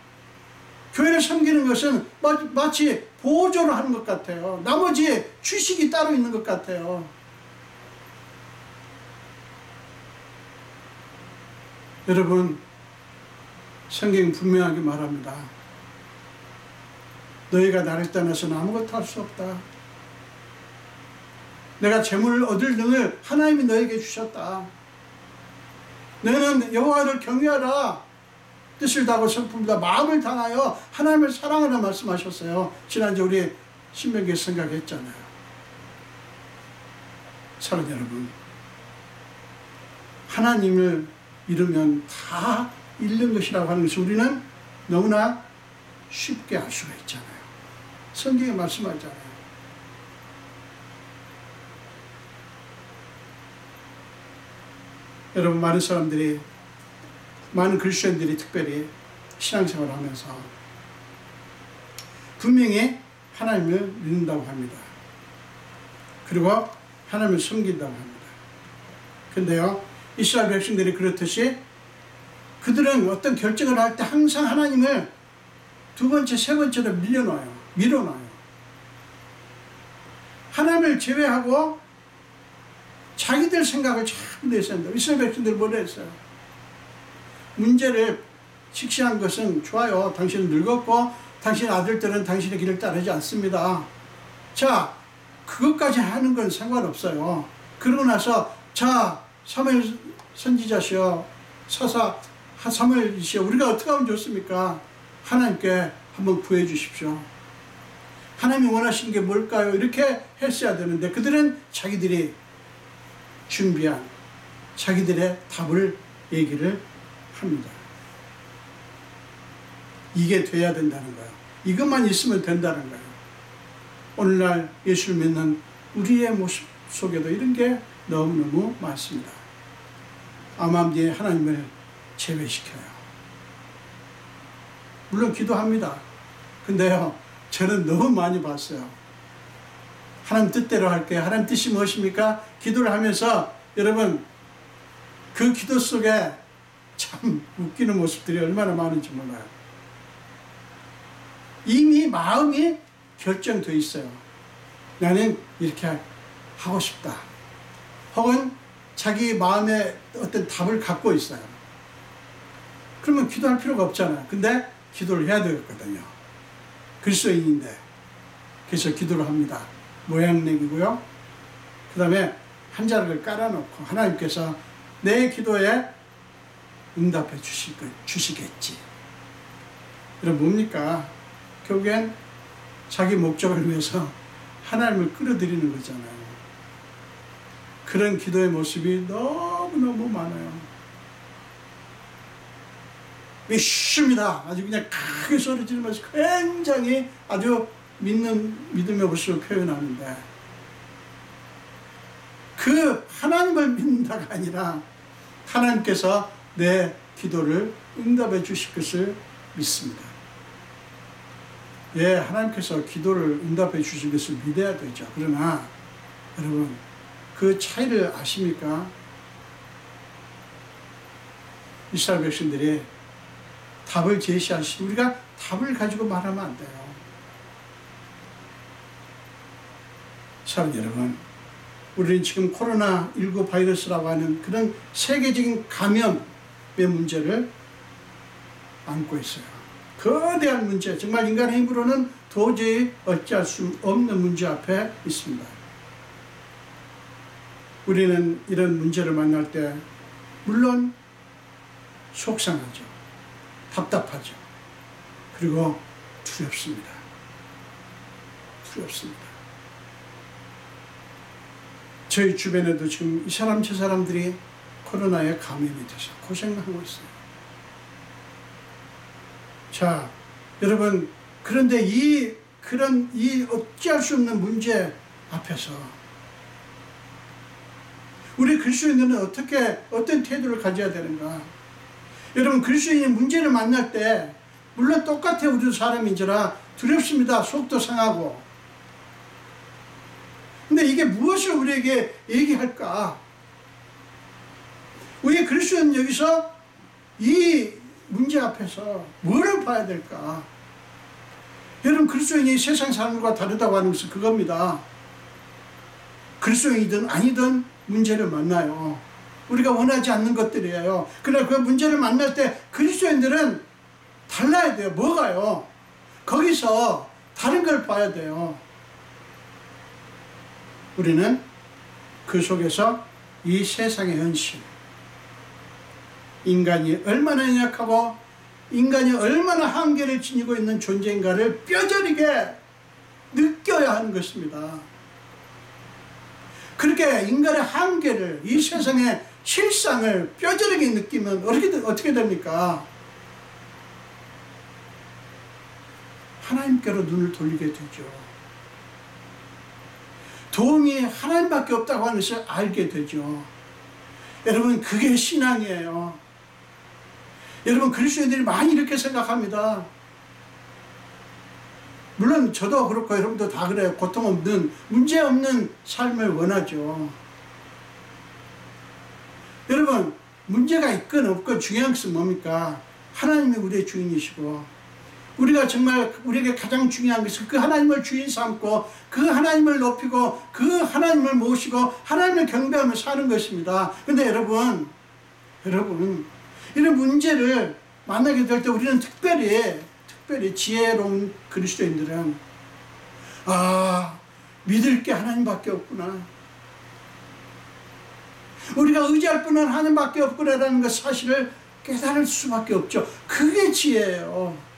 교회를 섬기는 것은 마치 보조를 하는 것 같아요. 나머지 주식이 따로 있는 것 같아요. 여러분, 성경이 분명하게 말합니다. 너희가 나를 떠나서는 아무것도 할 수 없다. 내가 재물을 얻을 능을 하나님이 너에게 주셨다. 너는 여호와를 경외하라. 뜻을 다하고 성품을 다 마음을 다하여 하나님을 사랑하라 말씀하셨어요. 지난주에 우리 신명기에 생각했잖아요. 사랑하는 여러분, 하나님을 잃으면 다 잃는 것이라고 하는 것을 우리는 너무나 쉽게 알 수가 있잖아요. 성경에 말씀하잖아요. 여러분, 많은 사람들이, 많은 그리스도인들이 특별히 신앙생활을 하면서 분명히 하나님을 믿는다고 합니다. 그리고 하나님을 섬긴다고 합니다. 근데요, 이스라엘 백성들이 그렇듯이 그들은 어떤 결정을 할 때 항상 하나님을 두 번째, 세 번째로 밀어놔요. 하나님을 제외하고 자기들 생각을 자꾸 내세운다. 이스라엘 백성들 뭐라 했어요? 문제를 직시한 것은 좋아요. 당신은 늙었고 당신 아들들은 당신의 길을 따르지 않습니다. 자, 그것까지 하는 건 상관없어요. 그러고 나서 자, 사무엘 선지자시여, 사사 사무엘이시여, 우리가 어떻게 하면 좋습니까? 하나님께 한번 구해 주십시오. 하나님이 원하시는 게 뭘까요? 이렇게 했어야 되는데 그들은 자기들이 준비한 자기들의 답을 얘기를 합니다. 이게 돼야 된다는 거예요. 이것만 있으면 된다는 거예요. 오늘날 예수를 믿는 우리의 모습 속에도 이런 게 너무너무 많습니다. 암암리에 하나님을 제외시켜요. 물론 기도합니다. 근데요, 저는 너무 많이 봤어요. 하나님 뜻대로 할게요. 하나님 뜻이 무엇입니까? 기도를 하면서 여러분, 그 기도 속에 참 웃기는 모습들이 얼마나 많은지 몰라요. 이미 마음이 결정되어 있어요. 나는 이렇게 하고 싶다. 혹은 자기 마음에 어떤 답을 갖고 있어요. 그러면 기도할 필요가 없잖아요. 근데 기도를 해야 되거든요. 그리스도인인데. 그래서 기도를 합니다. 모양내기고요. 그 다음에 한 자락을 깔아놓고 하나님께서 내 기도에 응답해 주시겠지. 여러분, 뭡니까? 결국엔 자기 목적을 위해서 하나님을 끌어들이는 거잖아요. 그런 기도의 모습이 너무너무 많아요. 믿습니다. 아주 그냥 크게 소리 지르면서 굉장히 아주 믿음의 모습을 표현하는데, 그 하나님을 믿는다가 아니라 하나님께서 내 기도를 응답해 주실 것을 믿습니다. 예, 하나님께서 기도를 응답해 주실 것을 믿어야 되죠. 그러나 여러분, 그 차이를 아십니까? 이스라엘 백성들이 답을 제시하시고 우리가 답을 가지고 말하면 안 돼요. 사랑하는 여러분, 우리는 지금 코로나19 바이러스라고 하는 그런 세계적인 감염의 문제를 안고 있어요. 거대한 문제, 정말 인간의 힘으로는 도저히 어찌할 수 없는 문제 앞에 있습니다. 우리는 이런 문제를 만날 때 물론 속상하죠. 답답하죠. 그리고 두렵습니다. 저희 주변에도 지금 이 사람 저 사람들이 코로나에 감염이 돼서 고생하고 있어요. 자, 여러분, 그런데 이 어찌할 수 없는 문제 앞에서 우리 그리스도인들은 어떤 태도를 가져야 되는가? 여러분, 그리스도인이 문제를 만날 때 물론 똑같아 우리도 사람인지라 두렵습니다. 속도 상하고. 근데 이게 무엇을 우리에게 얘기할까? 우리 그리스도인은 여기서 이 문제 앞에서 뭐를 봐야 될까? 여러분, 그리스도인이 세상 사람들과 다르다고 하는 것은 그겁니다. 그리스도인이든 아니든 문제를 만나요. 우리가 원하지 않는 것들이에요. 그러나 그 문제를 만날 때 그리스도인들은 달라야 돼요. 뭐가요? 거기서 다른 걸 봐야 돼요. 우리는 그 속에서 이 세상의 현실, 인간이 얼마나 연약하고 인간이 얼마나 한계를 지니고 있는 존재인가를 뼈저리게 느껴야 하는 것입니다. 그렇게 인간의 한계를, 이 세상의 실상을 뼈저리게 느끼면 어떻게 됩니까? 하나님께로 눈을 돌리게 되죠. 도움이 하나님밖에 없다고 하는 것을 알게 되죠. 여러분, 그게 신앙이에요. 여러분, 그리스도인들이 많이 이렇게 생각합니다. 물론 저도 그렇고 여러분도 다 그래요. 고통 없는, 문제 없는 삶을 원하죠. 여러분, 문제가 있건 없건 중요한 것은 뭡니까? 하나님이 우리의 주인이시고, 우리가 정말 우리에게 가장 중요한 것은 그 하나님을 주인 삼고 그 하나님을 높이고 그 하나님을 모시고 하나님을 경배하며 사는 것입니다. 그런데 여러분, 이런 문제를 만나게 될 때 우리는 특별히 지혜로운 그리스도인들은 믿을 게 하나님밖에 없구나. 우리가 의지할 분은 하나님밖에 없구나라는 그 사실을 깨달을 수밖에 없죠. 그게 지혜예요.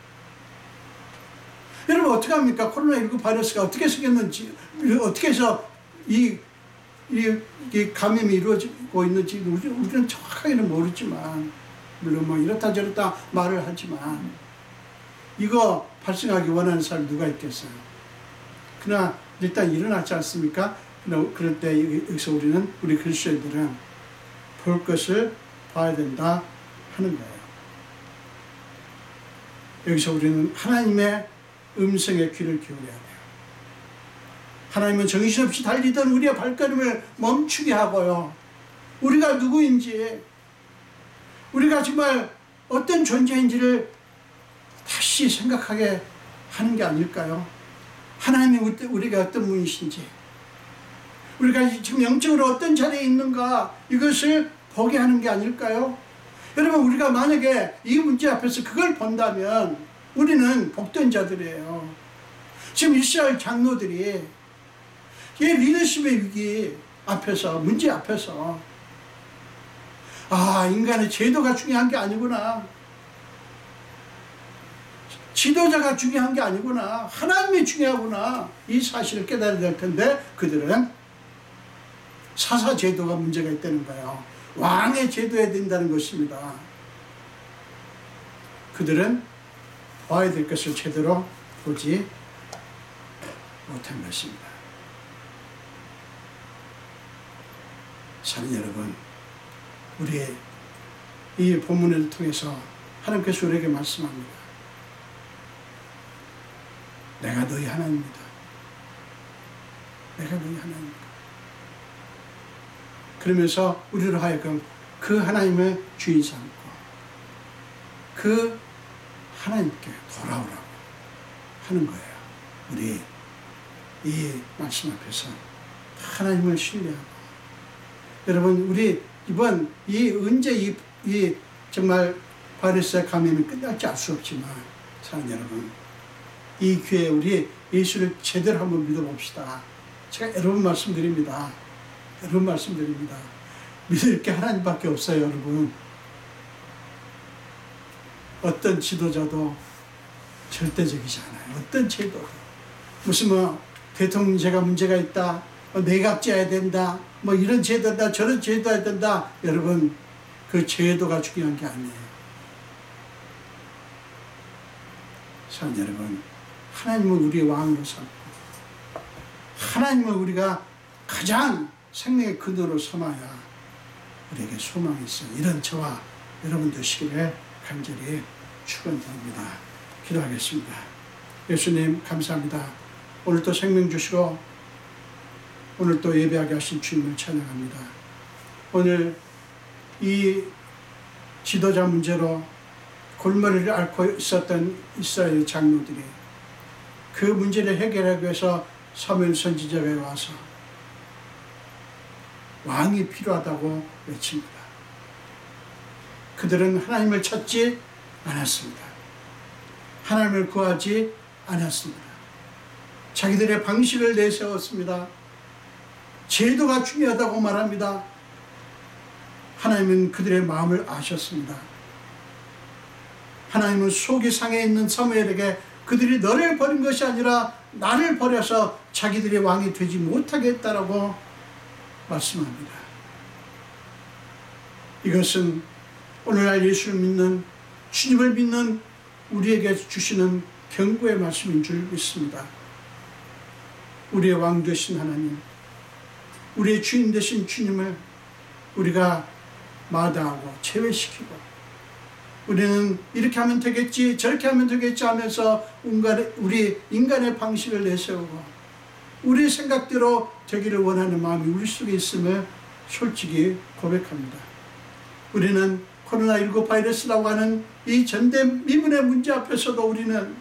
여러분, 어떻게 합니까? 코로나19 바이러스가 어떻게 생겼는지, 어떻게 해서 이 감염이 이루어지고 있는지 우리는 정확하게는 모르지만, 물론 뭐 이렇다 저렇다 말을 하지만, 이거 발생하기 원하는 사람이 누가 있겠어요? 그러나 일단 일어났지 않습니까? 그럴 때 여기서 우리 그리스도인들은 볼 것을 봐야 된다 하는 거예요. 여기서 우리는 하나님의 음성에 귀를 기울여야 돼요. 하나님은 정신없이 달리던 우리의 발걸음을 멈추게 하고요. 우리가 누구인지, 우리가 정말 어떤 존재인지를 다시 생각하게 하는 게 아닐까요? 하나님이 우리가 어떤 분이신지, 우리가 지금 영적으로 어떤 자리에 있는가, 이것을 보게 하는 게 아닐까요? 여러분, 우리가 만약에 이 문제 앞에서 그걸 본다면 우리는 복된 자들이에요. 지금 이스라엘 장로들이 이 리더십의 위기 앞에서, 문제 앞에서 인간의 제도가 중요한 게 아니구나, 지도자가 중요한 게 아니구나, 하나님이 중요하구나, 이 사실을 깨달아야 될 텐데 그들은 사사 제도가 문제가 있다는 거예요. 왕의 제도에 된다는 것입니다. 그들은 봐야 될 것을 제대로 보지 못한 것입니다. 사랑 여러분, 우리 이 본문을 통해서 하나님께서 우리에게 말씀합니다. 내가 너희 하나님이다. 내가 너희 하나님이다. 그러면서 우리로 하여금 그 하나님을 주인 삼고 그 하나님께 돌아오라고 하는 거예요. 우리 이 말씀 앞에서 하나님을 신뢰하고, 여러분, 우리 이번 언제 이 정말 바이러스의 감염이 끝날지 알 수 없지만, 사랑하는 여러분, 이 기회에 우리 예수를 제대로 한번 믿어봅시다. 제가 여러분 말씀드립니다. 믿을 게 하나님밖에 없어요, 여러분. 어떤 지도자도 절대적이지 않아요. 어떤 제도도. 무슨 대통령제가 문제가 있다, 내각제해야 된다, 뭐 이런 제도다 저런 제도 해야 된다. 여러분, 그 제도가 중요한 게 아니에요. 사랑 여러분, 하나님을 우리의 왕으로 삼고 하나님을 우리가 가장 생명의 근원으로 삼아야 우리에게 소망이 있어요. 이런 저와 여러분 되시기를 간절히 축원드립니다. 기도하겠습니다. 예수님 감사합니다. 오늘 또 생명 주시고 오늘 또 예배하게 하신 주님을 찬양합니다. 오늘 이 지도자 문제로 골머리를 앓고 있었던 이스라엘 장로들이 그 문제를 해결하기 위해서 사무엘 선지자가 와서 왕이 필요하다고 외칩니다. 그들은 하나님을 찾지 않았습니다. 하나님을 구하지 않았습니다. 자기들의 방식을 내세웠습니다. 제도가 중요하다고 말합니다. 하나님은 그들의 마음을 아셨습니다. 하나님은 속이 상해 있는 사무엘에게 그들이 너를 버린 것이 아니라 나를 버려서 자기들의 왕이 되지 못하게 했다라고 말씀합니다. 이것은 오늘날 예수를 믿는, 주님을 믿는 우리에게 주시는 경고의 말씀인 줄 믿습니다. 우리의 왕 되신 하나님, 우리의 주인 되신 주님을 우리가 마다하고 제외시키고 우리는 이렇게 하면 되겠지 저렇게 하면 되겠지 하면서 우리 인간의 방식을 내세우고 우리 생각대로 되기를 원하는 마음이 우리 속에 있음을 솔직히 고백합니다. 우리는 코로나19 바이러스라고 하는 이 전대미문의 문제 앞에서도 우리는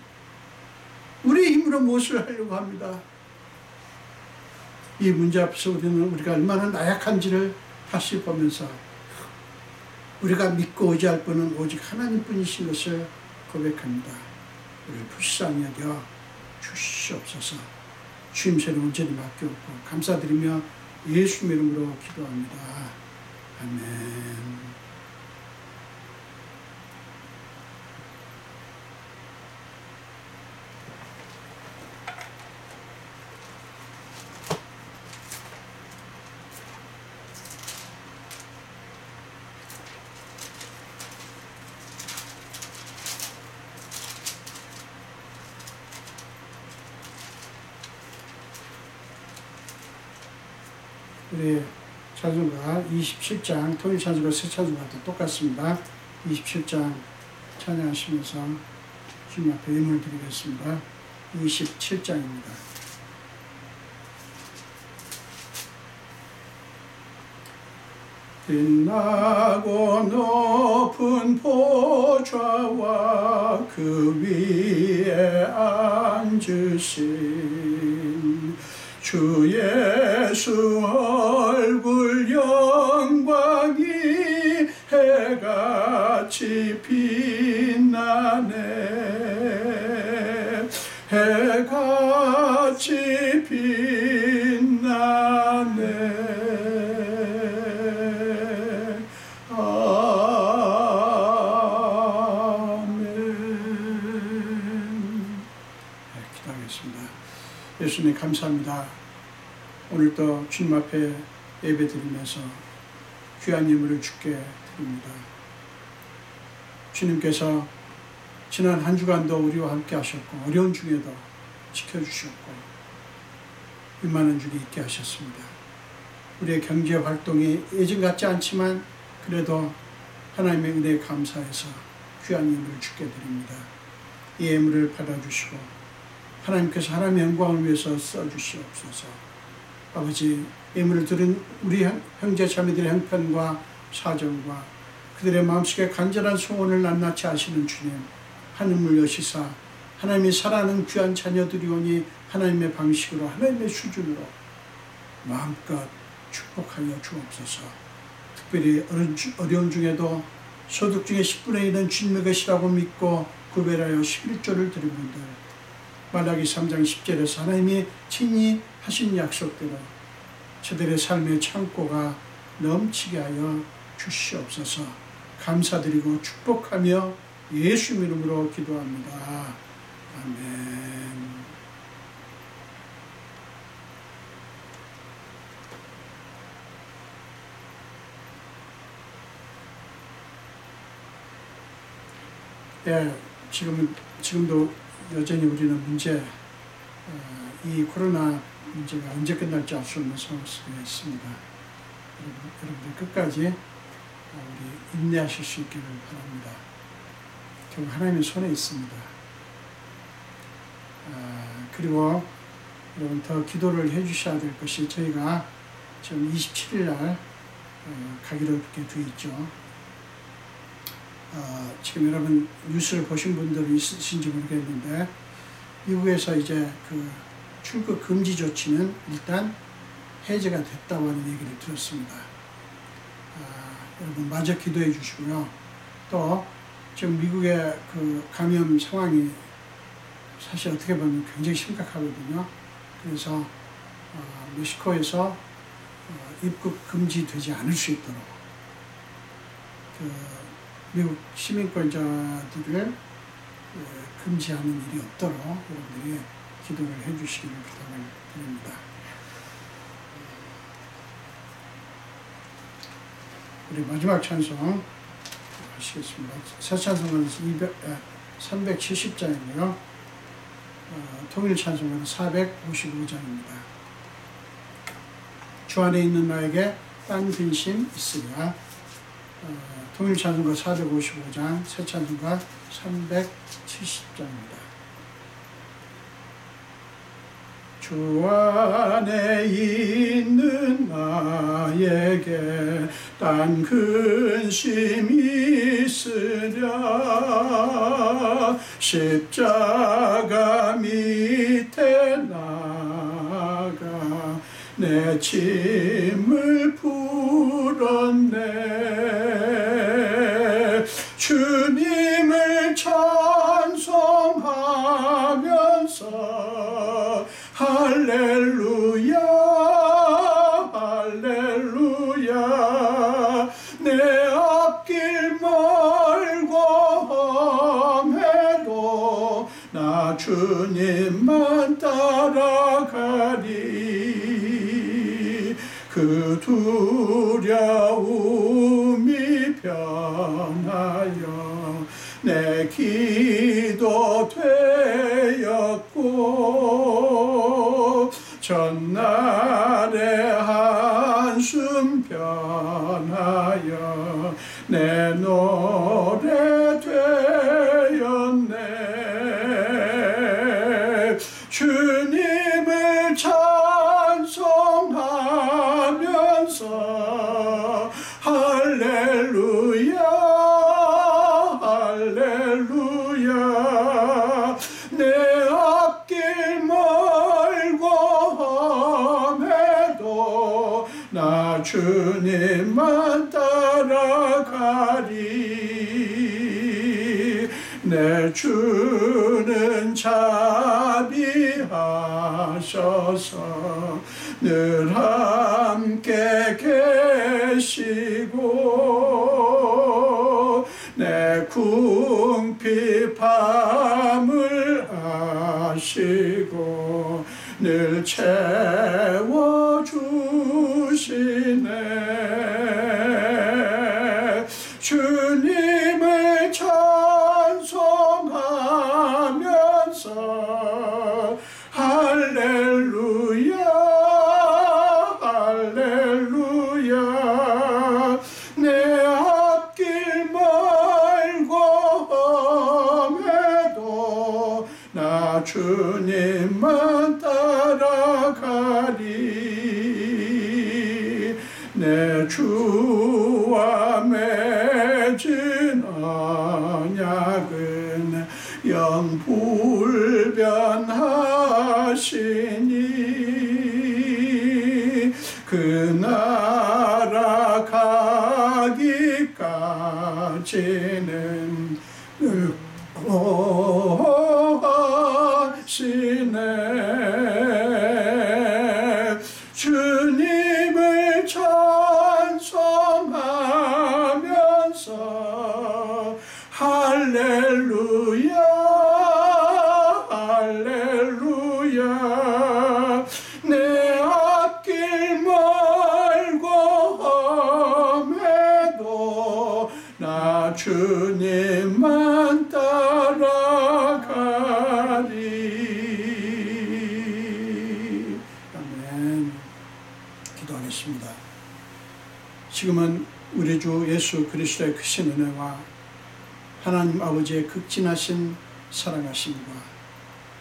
우리 힘으로 무엇을 하려고 합니다. 이 문제 앞에서 우리가 얼마나 나약한지를 다시 보면서 우리가 믿고 의지할 분은 오직 하나님뿐이신 것을 고백합니다. 우리를 불쌍히 여겨 주시옵소서. 주님 손에 온전히 맡겨놓고 감사드리며 예수 이름으로 기도합니다. 아멘. 우리 찬송가 27장 토요일 찬송가 새 찬송가도 똑같습니다. 27장 찬양하시면서 주님 앞에 예물 드리겠습니다. 27장입니다. 빛나고 높은 보좌와 그 위에 앉으신 주 예수 얼굴 영광이 해같이 빛나네. 해같이 빛나네. 예수님 감사합니다. 오늘도 주님 앞에 예배 드리면서 귀한 예물을 주께 드립니다. 주님께서 지난 한 주간도 우리와 함께 하셨고 어려운 중에도 지켜주셨고 임하는 줄이 있게 하셨습니다. 우리의 경제 활동이 예전 같지 않지만 그래도 하나님의 은혜에 감사해서 귀한 예물을 주께 드립니다. 이 예물을 받아주시고 하나님께서 하나님의 영광을 위해서 써주시옵소서. 아버지, 예물을 드린 우리 형제 자매들의 형편과 사정과 그들의 마음속에 간절한 소원을 낱낱이 아시는 주님, 하늘을 여시사 하나님이 사랑하는 귀한 자녀들이오니 하나님의 방식으로 하나님의 수준으로 마음껏 축복하여 주옵소서. 특별히 어려운 중에도 소득 중에 10분의 1은 주님의 것이라고 믿고 구별하여 11조를 드린 분들, 말라기 3장 10절에서 하나님이 친히 하신 약속대로 저들의 삶의 창고가 넘치게 하여 주시옵소서. 감사드리고 축복하며 예수 이름으로 기도합니다. 아멘. 예, 지금도 여전히 우리는 이 코로나 문제가 언제 끝날지 알 수 없는 상황 속에 있습니다. 여러분들 끝까지 우리 인내하실 수 있기를 바랍니다. 결국 하나님의 손에 있습니다. 그리고 여러분 더 기도를 해주셔야 될 것이, 저희가 지금 27일 날 가기로 그렇게 되어 있죠. 지금 여러분 뉴스를 보신 분들이 있으신지 모르겠는데, 미국에서 이제 그 출국 금지 조치는 일단 해제가 됐다고 하는 얘기를 들었습니다. 여러분 마저 기도해 주시고요. 또 지금 미국의 그 감염 상황이 사실 어떻게 보면 굉장히 심각하거든요. 그래서 멕시코에서 입국 금지되지 않을 수 있도록 그 미국 시민권자들을 금지하는 일이 없도록 여러분들이 기도를 해주시기를 부탁을 드립니다. 우리 마지막 찬송 하시겠습니다. 새 찬송은 370장이고요. 통일 찬송은 455장입니다. 주 안에 있는 나에게 딴 근심 있으랴. 통일 찬송가 455장, 새 찬송가 370장입니다. 주 안에 있는 나에게 딴 근심 있으랴. 십자가 밑에 나가 내 짐을 풀었네. 주님을 찬송하면서 할렐루야 할렐루야. 내 앞길 멀고 험해도 나 주님만 따라가리. 그 두려움이 변하여 내 기도 되었고, 전날의 한숨 변하여 내 노래 되었네. 주님을 찬송하면서 할렐루야 할렐루야. 내 앞길 멀고 험해도 나 주님만 따라가리. 내 주는 자비하셔서 늘 함께 계시고, 내 궁핍함을 아시고 늘 채워주시네. 주님을 찬송하면서 할렐루야 할렐루야. 내 앞길 멀고 험해도 나 주님만 따라가리. 내 주와 맺은 언약은 영불변하시니, 그 나라 가기까지는 하시네. 주님을 찬송하면서 할렐루야 할렐루야. 내 앞길 멀고 험해도 나 주님만 따라 지금은 우리 주 예수 그리스도의 크신 은혜와 하나님 아버지의 극진하신 사랑하심과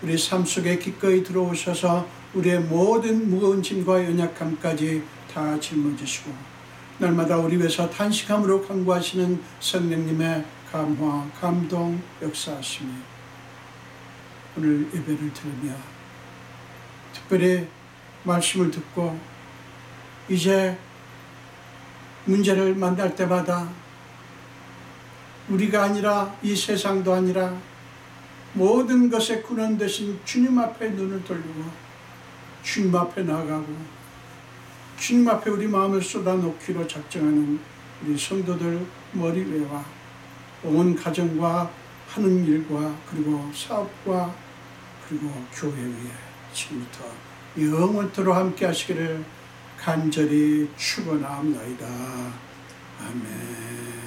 우리 삶 속에 기꺼이 들어오셔서 우리의 모든 무거운 짐과 연약함까지 다 짊어지시고 날마다 우리 위해서 탄식함으로 간구하시는 성령님의 감화, 감동, 역사하심이 오늘 예배를 들으며 특별히 말씀을 듣고 이제 문제를 만날 때마다 우리가 아니라 이 세상도 아니라 모든 것의 근원 되신 주님 앞에 눈을 돌리고 주님 앞에 나아가고 주님 앞에 우리 마음을 쏟아놓기로 작정하는 우리 성도들 머리 위와 온 가정과 하는 일과 그리고 사업과 그리고 교회 위에 지금부터 영원토록 함께 하시기를 간절히 축원합니다. 아멘.